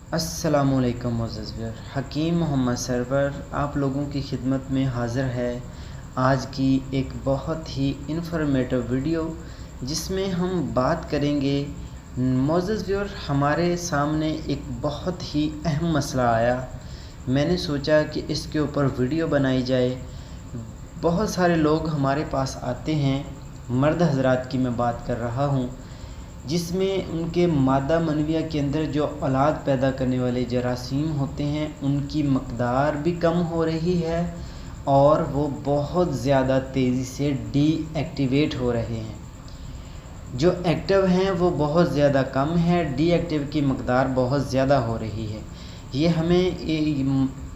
अस्सलामुअलैकुम मुअज़्ज़ज़ व्यूअर, हकीम मोहम्मद सरवर आप लोगों की खिदमत में हाज़िर है आज की एक बहुत ही इन्फॉर्मेटिव वीडियो जिसमें हम बात करेंगे। मुअज़्ज़ज़ व्यूअर, हमारे सामने एक बहुत ही अहम मसला आया। मैंने सोचा कि इसके ऊपर वीडियो बनाई जाए। बहुत सारे लोग हमारे पास आते हैं, मर्द हज़रात की मैं बात कर रहा हूँ, जिसमें उनके मादा मनविया के अंदर जो औलाद पैदा करने वाले जरासीम होते हैं उनकी मकदार भी कम हो रही है और वो बहुत ज़्यादा तेज़ी से डीएक्टिवेट हो रहे हैं। जो एक्टिव हैं वो बहुत ज़्यादा कम है, डीएक्टिव की मकदार बहुत ज़्यादा हो रही है। ये हमें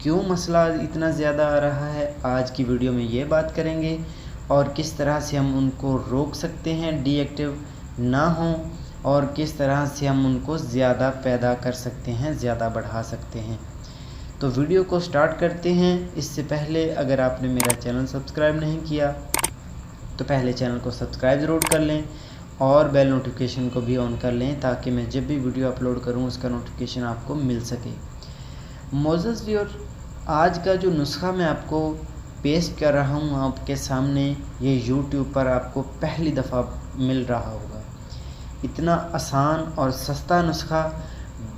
क्यों मसला इतना ज़्यादा आ रहा है, आज की वीडियो में ये बात करेंगे और किस तरह से हम उनको रोक सकते हैं डीएक्टिव ना हों और किस तरह से हम उनको ज़्यादा पैदा कर सकते हैं, ज़्यादा बढ़ा सकते हैं। तो वीडियो को स्टार्ट करते हैं। इससे पहले अगर आपने मेरा चैनल सब्सक्राइब नहीं किया तो पहले चैनल को सब्सक्राइब ज़रूर कर लें और बेल नोटिफिकेशन को भी ऑन कर लें ताकि मैं जब भी वीडियो अपलोड करूं उसका नोटिफिकेशन आपको मिल सके। मुअज़्ज़ज़ व्यूअर, आज का जो नुस्खा मैं आपको पेश कर रहा हूं आपके सामने, ये यूट्यूब पर आपको पहली दफ़ा मिल रहा होगा। इतना आसान और सस्ता नुस्खा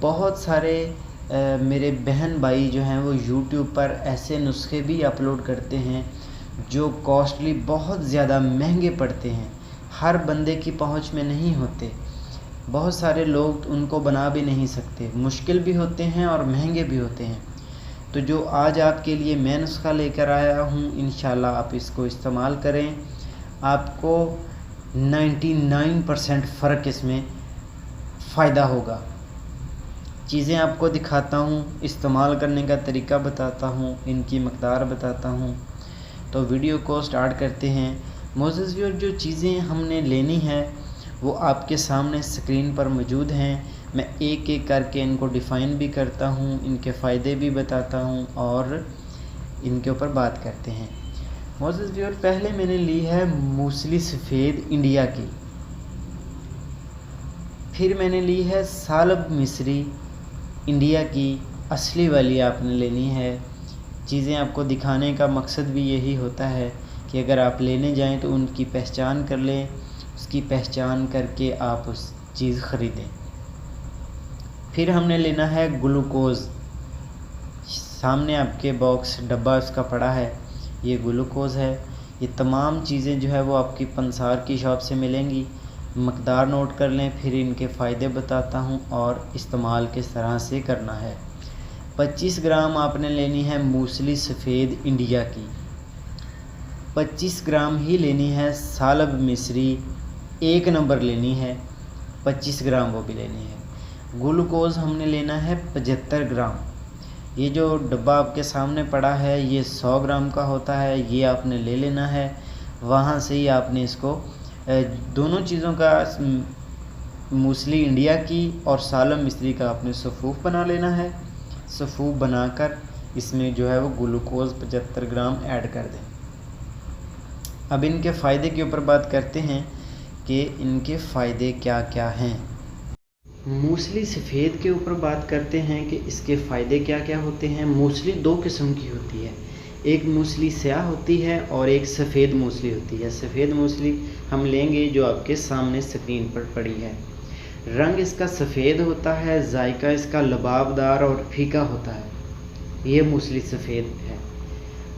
बहुत सारे मेरे बहन भाई जो हैं वो यूट्यूब पर ऐसे नुस्खे भी अपलोड करते हैं जो कॉस्टली बहुत ज़्यादा महंगे पड़ते हैं, हर बंदे की पहुंच में नहीं होते। बहुत सारे लोग उनको बना भी नहीं सकते, मुश्किल भी होते हैं और महंगे भी होते हैं। तो जो आज आपके लिए मैं नुस्खा लेकर आया हूँ, इंशाल्लाह आप इसको इस्तेमाल करें, आपको 99% फ़र्क इसमें फ़ायदा होगा। चीज़ें आपको दिखाता हूँ, इस्तेमाल करने का तरीका बताता हूँ, इनकी मकदार बताता हूँ। तो वीडियो को स्टार्ट करते हैं। मुअज़्ज़ज़ व्यूअर, जो चीज़ें हमने लेनी है वो आपके सामने स्क्रीन पर मौजूद हैं। मैं एक एक करके इनको डिफ़ाइन भी करता हूँ, इनके फ़ायदे भी बताता हूँ और इनके ऊपर बात करते हैं। मुअज़्ज़ज़ व्यूअर, पहले मैंने ली है मूसली सफ़ेद इंडिया की, फिर मैंने ली है सालब मिस्री इंडिया की, असली वाली आपने लेनी है। चीज़ें आपको दिखाने का मकसद भी यही होता है कि अगर आप लेने जाएं तो उनकी पहचान कर लें, उसकी पहचान करके आप उस चीज़ ख़रीदें। फिर हमने लेना है ग्लूकोज़, सामने आपके बॉक्स डब्बा उसका पड़ा है, ये ग्लूकोज़ है। ये तमाम चीज़ें जो है वो आपकी पंसार की शॉप से मिलेंगी। मकदार नोट कर लें, फिर इनके फ़ायदे बताता हूँ और इस्तेमाल किस तरह से करना है। 25 ग्राम आपने लेनी है मूसली सफ़ेद इंडिया की, 25 ग्राम ही लेनी है सालब मिस्री 1 नंबर लेनी है, 25 ग्राम वो भी लेनी है। ग्लूकोज़ हमने लेना है 75 ग्राम। ये जो डब्बा आपके सामने पड़ा है ये 100 ग्राम का होता है, ये आपने ले लेना है। वहाँ से ही आपने इसको दोनों चीज़ों का, मूसली इंडिया की और सालब मिस्री का आपने सफ़ूफ़ बना लेना है। सफ़ूफ़ बनाकर इसमें जो है वो ग्लूकोज़ 75 ग्राम ऐड कर दें। अब इनके फ़ायदे के ऊपर बात करते हैं कि इनके फ़ायदे क्या क्या हैं। मूसली सफ़ेद के ऊपर बात करते हैं कि इसके फ़ायदे क्या क्या होते हैं। मूसली दो किस्म की होती है, एक मूसली स्याह होती है और एक सफ़ेद मूसली होती है। सफ़ेद मूसली हम लेंगे जो आपके सामने स्क्रीन पर पड़ी है। रंग इसका सफ़ेद होता है, जायका इसका लबाबदार और फीका होता है, ये मूसली सफ़ेद है।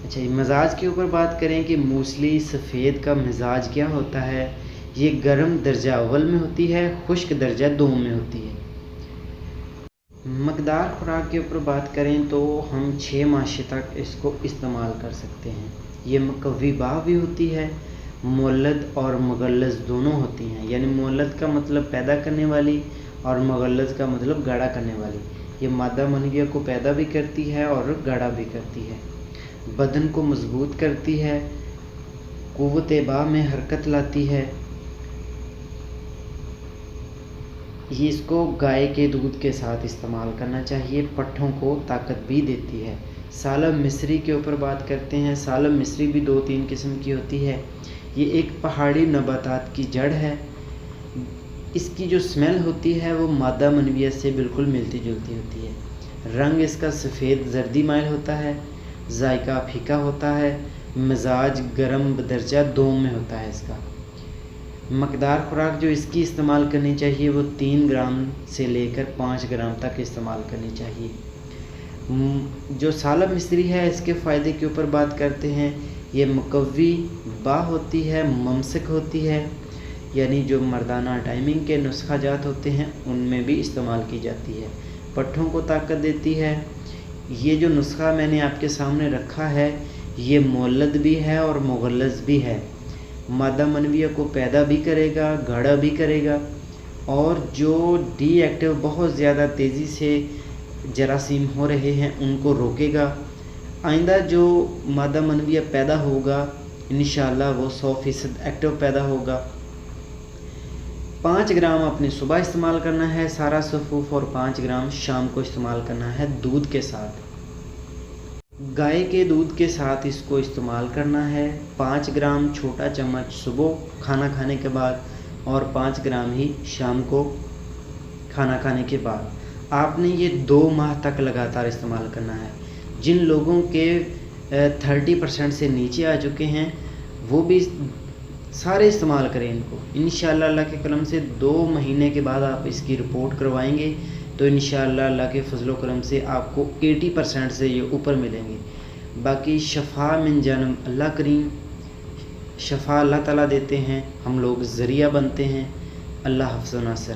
अच्छा, मिजाज के ऊपर बात करें कि मूसली सफ़ेद का मिजाज क्या होता है। ये गर्म दर्जा अव्वल में होती है, खुश्क दर्जा 2 में होती है। मकदार खुराक के ऊपर बात करें तो हम 6 माह तक इसको इस्तेमाल कर सकते हैं। ये मुकव्वी बाह भी होती है, मुअल्लद और मुगल्लज़ दोनों होती हैं। यानी मुअल्लद का मतलब पैदा करने वाली और मुगल्लज़ का मतलब गाढ़ा करने वाली। ये मादा मनविया को पैदा भी करती है और गाढ़ा भी करती है। बदन को मजबूत करती है, क़ुव्वत-ए-बाह में हरकत लाती है। ये इसको गाय के दूध के साथ इस्तेमाल करना चाहिए, पट्ठों को ताकत भी देती है। सालब मिस्री के ऊपर बात करते हैं। सालब मिस्री भी 2-3 किस्म की होती है। ये एक पहाड़ी नबातात की जड़ है। इसकी जो स्मेल होती है वो मादा मनविया से बिल्कुल मिलती जुलती होती है। रंग इसका सफ़ेद जर्दी माइल होता है, जायका फीका होता है, मिजाज गरम बदरजा दोम में होता है इसका। मकदार खुराक जो इसकी इस्तेमाल करनी चाहिए वो 3 ग्राम से लेकर 5 ग्राम तक इस्तेमाल करनी चाहिए। जो सालब मिस्री है इसके फ़ायदे के ऊपर बात करते हैं। ये मुकव्वी बा होती है, ममसक होती है, यानी जो मर्दाना टाइमिंग के नुस्खा जात होते हैं उनमें भी इस्तेमाल की जाती है। पट्ठों को ताकत देती है। ये जो नुस्खा मैंने आपके सामने रखा है ये मोलद भी है और मुगल्लज़ भी है। मादा मनविया को पैदा भी करेगा, गाढ़ा भी करेगा, और जो डीएक्टिव बहुत ज़्यादा तेज़ी से जरासीम हो रहे हैं उनको रोकेगा। आइंदा जो मादा मनविया पैदा होगा इंशाअल्लाह वो 100% एक्टिव पैदा होगा। 5 ग्राम अपने सुबह इस्तेमाल करना है सारा सफ़ूफ, और 5 ग्राम शाम को इस्तेमाल करना है दूध के साथ। गाय के दूध के साथ इसको इस्तेमाल करना है। 5 ग्राम छोटा चम्मच सुबह खाना खाने के बाद और 5 ग्राम ही शाम को खाना खाने के बाद। आपने ये 2 माह तक लगातार इस्तेमाल करना है। जिन लोगों के 30% से नीचे आ चुके हैं वो भी सारे इस्तेमाल करें इनको। इंशाअल्लाह अल्लाह के करम से 2 महीने के बाद आप इसकी रिपोर्ट करवाएंगे तो इंशाअल्लाह अल्लाह के फजलो करम से आपको 80% से ये ऊपर मिलेंगे। बाकी शफ़ा मिन जानब अल्लाह करीम, शफ़ा अल्लाह ताला देते हैं, हम लोग ज़रिया बनते हैं। अल्लाह हफ़्ज़ व नासर।